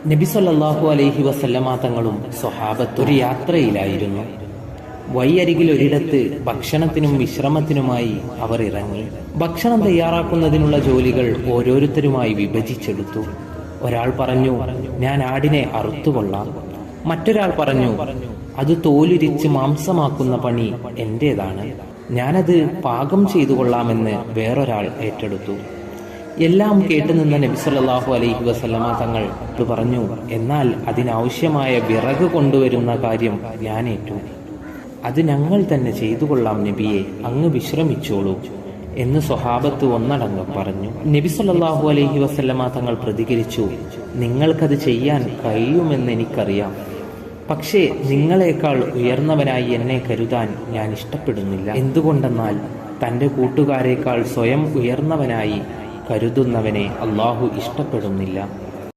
നബി സല്ലല്ലാഹു അലൈഹി വസല്ലമ തങ്ങളും സ്വഹാബത്തും ഒരു യാത്രയിലായിരുന്നു. വഴിയരികിൽ ഒരിടത്ത് ഭക്ഷണത്തിനും വിശ്രമത്തിനുമായി അവർ ഇറങ്ങി. ഭക്ഷണം തയ്യാറാക്കുന്നതിനുള്ള ജോലികൾ ഓരോരുത്തരുമായി വിഭജിച്ചെടുത്തു. ഒരാൾ പറഞ്ഞു, ഞാൻ ആടിനെ അറുത്തുകൊള്ളാം. മറ്റൊരാൾ പറഞ്ഞു, അത് തോലുരിച്ച് മാംസമാക്കുന്ന പണി എന്റേതാണ്, ഞാനത് പാകം ചെയ്തു കൊള്ളാമെന്ന് വേറൊരാൾ ഏറ്റെടുത്തു. എല്ലാം കേട്ടുനിന്ന നബി സല്ലല്ലാഹു അലൈഹി വസല്ലമ തങ്ങൾ പറഞ്ഞു, എന്നാൽ അതിനാവശ്യമായ വിറക് കൊണ്ടുവരുന്ന കാര്യം ഞാൻ ഏറ്റു. അത് ഞങ്ങൾ തന്നെ ചെയ്തു കൊള്ളാം നബിയെ, അങ്ങ് വിശ്രമിച്ചോളൂ എന്ന് സ്വഹാബത്ത് ഒന്നടങ്കം പറഞ്ഞു. നബി സല്ലല്ലാഹു അലൈഹി വസല്ലമ തങ്ങൾ പ്രതികരിച്ചു, നിങ്ങൾക്കത് ചെയ്യാൻ കഴിയുമെന്ന് എനിക്കറിയാം, പക്ഷേ നിങ്ങളെക്കാൾ ഉയർന്നവനായി എന്നെ കരുതാൻ ഞാൻ ഇഷ്ടപ്പെടുന്നില്ല. എന്തുകൊണ്ടെന്നാൽ തൻ്റെ കൂട്ടുകാരേക്കാൾ സ്വയം ഉയർന്നവനായി കരുതുന്നവനെ അള്ളാഹു ഇഷ്ടപ്പെടുന്നില്ല.